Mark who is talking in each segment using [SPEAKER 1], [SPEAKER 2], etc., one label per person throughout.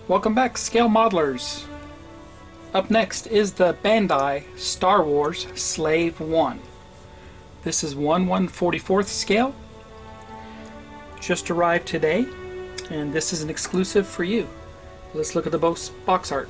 [SPEAKER 1] Welcome back, scale modelers. Up next is the Bandai Star Wars Slave 1. This is 1/144th scale. Just arrived today, and this is an exclusive for you. Let's look at the box art.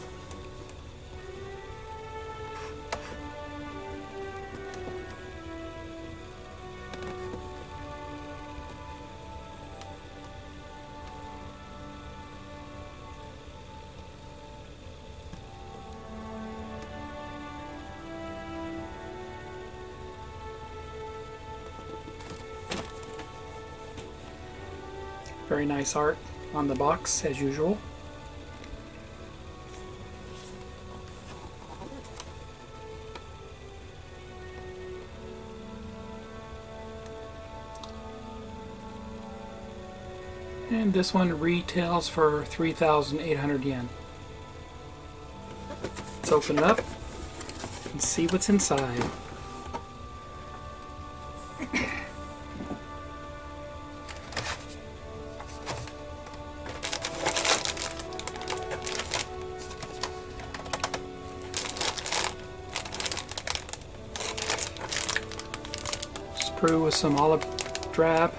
[SPEAKER 1] Very nice art on the box, as usual. And this one retails for 3,800 yen. Let's open it up and see what's inside. Sprue with some olive drab,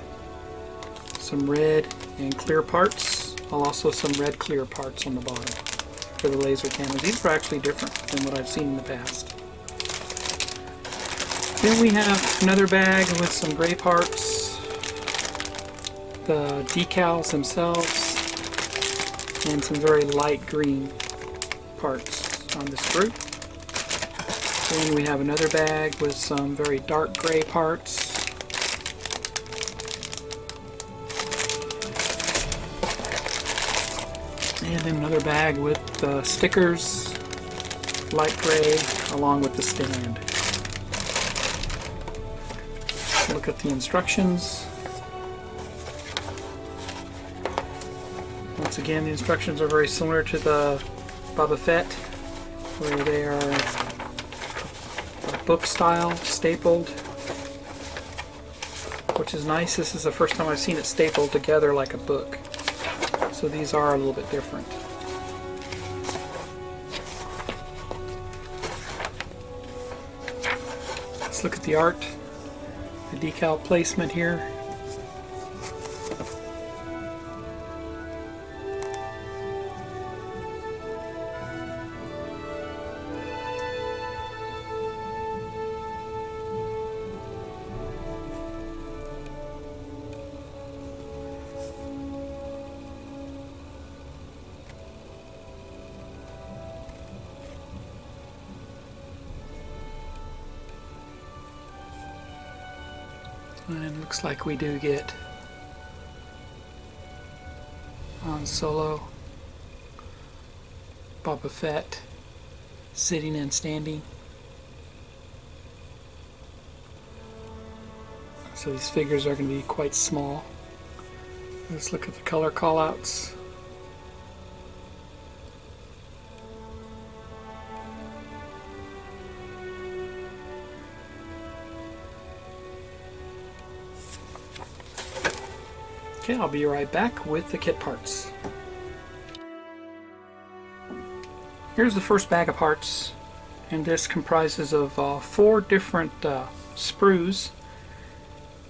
[SPEAKER 1] some red and clear parts, also some red clear parts on the bottom for the laser cannons. These are actually different than what I've seen in the past. Then we have another bag with some gray parts, the decals themselves, and some very light green parts on the sprue. Then we have another bag with some very dark gray parts. And then another bag with stickers, light gray, along with the stand. Look at the instructions. Once again, the instructions are very similar to the Boba Fett, where they are book style, stapled, which is nice. This is the first time I've seen it stapled together like a book. So these are a little bit different. Let's look at the art, the decal placement here. And it looks like we do get Han Solo, Boba Fett sitting and standing. So these figures are going to be quite small. Let's look at the color callouts. Okay, I'll be right back with the kit parts. Here's the first bag of parts, and this comprises of 4 different sprues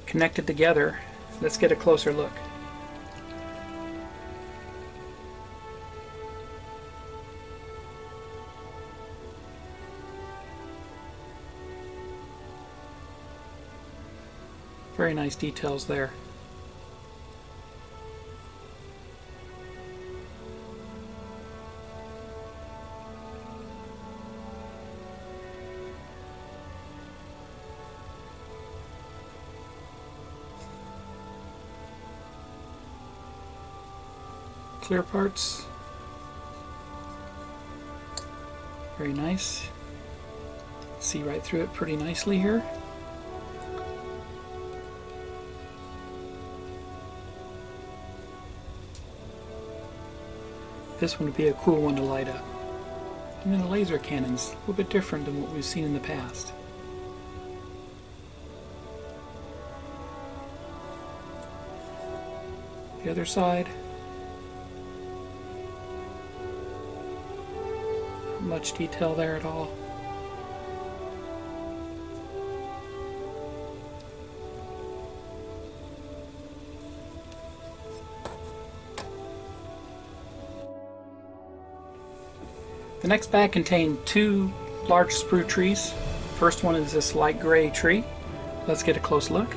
[SPEAKER 1] connected together. Let's get a closer look. Very nice details there. Clear parts. Very nice. See right through it pretty nicely here. This one would be a cool one to light up. And then the laser cannons, a little bit different than what we've seen in the past. The other side. Not much detail there at all. The next bag contained two large sprue trees. First one is this light gray tree. Let's get a close look.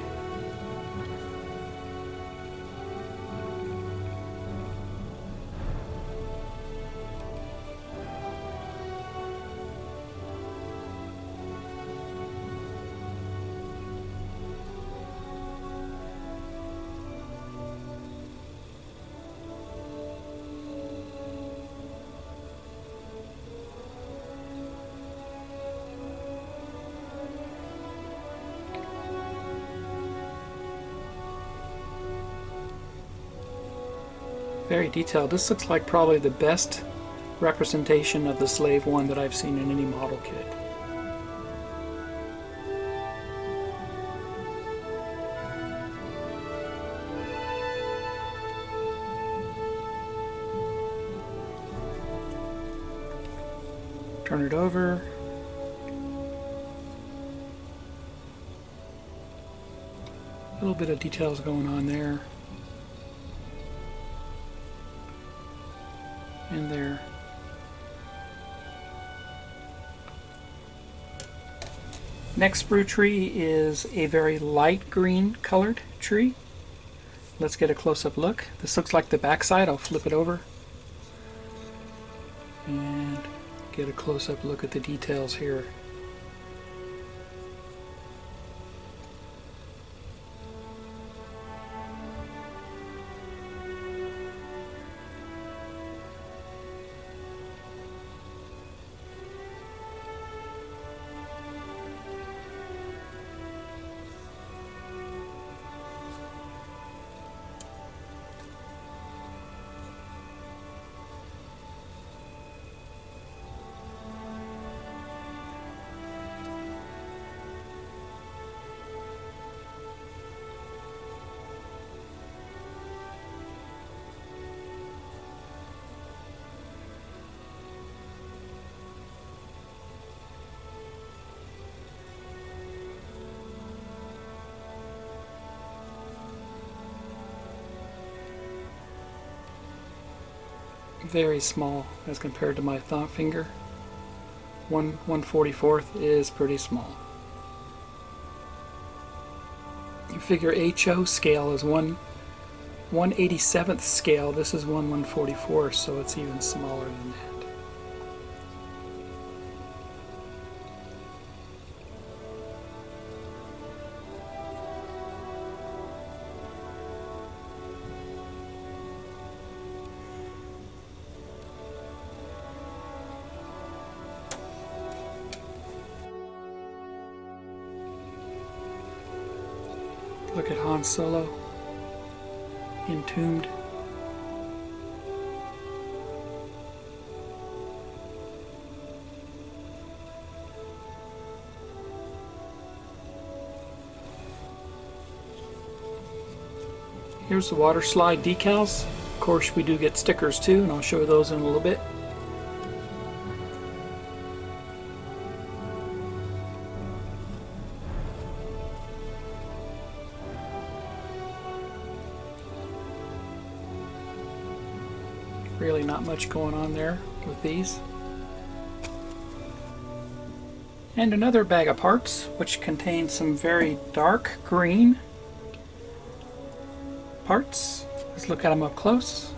[SPEAKER 1] Very detailed. This looks like probably the best representation of the Slave One that I've seen in any model kit. Turn it over. A little bit of details going on there. And there. Next sprue tree is a very light green colored tree. Let's get a close-up look. This looks like the backside. I'll flip it over and get a close-up look at the details here. Very small as compared to my thumb finger. 1/144th is pretty small. You figure HO scale is 1/187th scale. This is 1/144th, so it's even smaller than that. Look at Han Solo, entombed. Here's the water slide decals. Of course, we do get stickers too, and I'll show those in a little bit. Really not much going on there with these. And another bag of parts, which contains some very dark green parts. Let's look at them up close.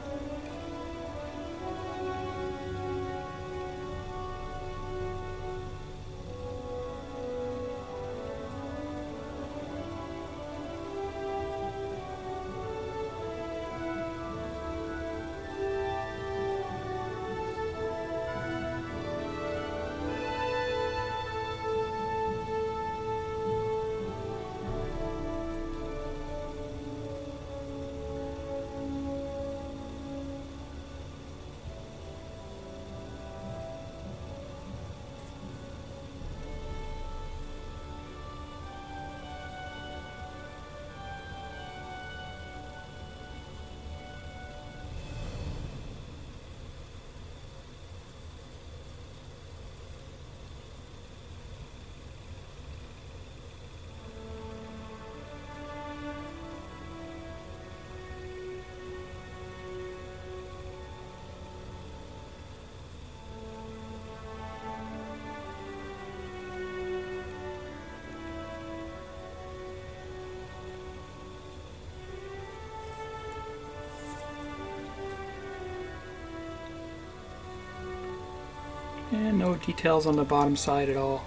[SPEAKER 1] And no details on the bottom side at all.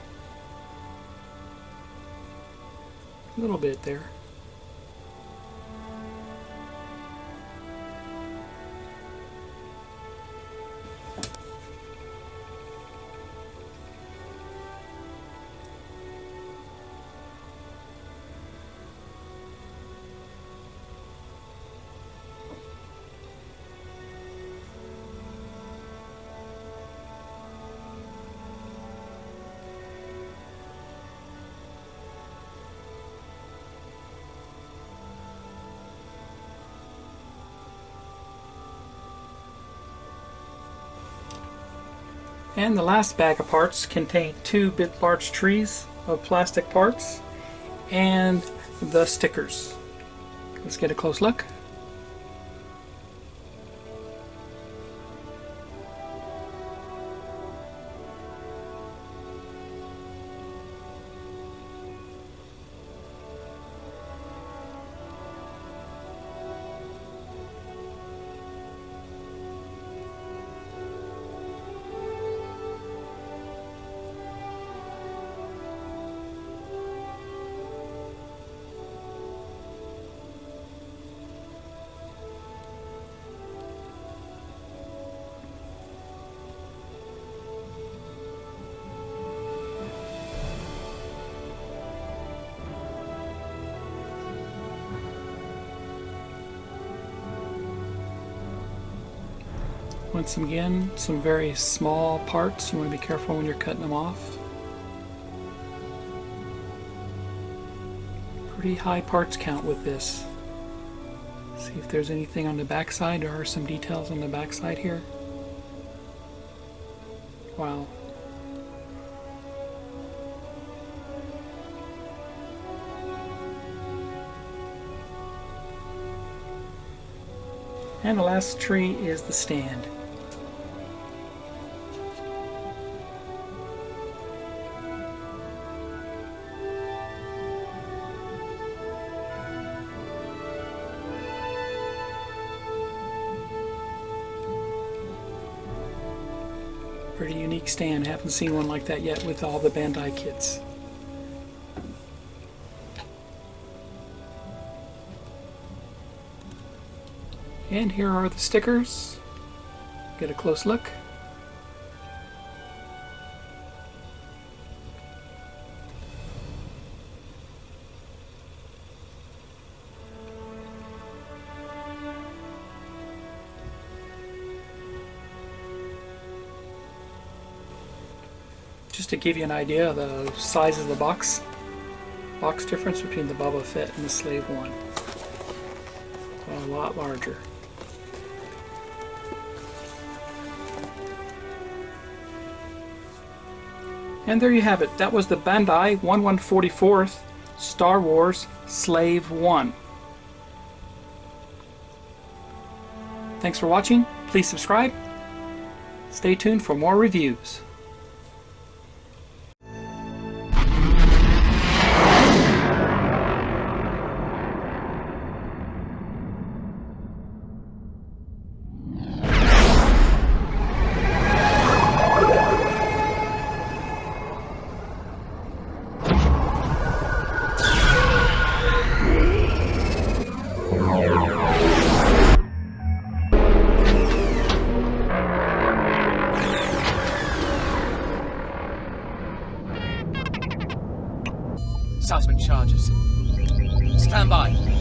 [SPEAKER 1] A little bit there. And the last bag of parts contained 2 bit large trees of plastic parts and the stickers. Let's get a close look. Once again, some very small parts. You want to be careful when you're cutting them off. Pretty high parts count with this. See if there's anything on the backside. There are some details on the backside here. Wow. And the last tree is the stand. Pretty unique stand. Haven't seen one like that yet with all the Bandai kits. And here are the stickers. Get a close look. Just to give you an idea of the size of the box difference between the Boba Fett and the Slave One. A lot larger. And there you have it. That was the Bandai 1144th Star Wars Slave One. Thanks for watching. Please subscribe. Stay tuned for more reviews.
[SPEAKER 2] Seismic charges. Stand by.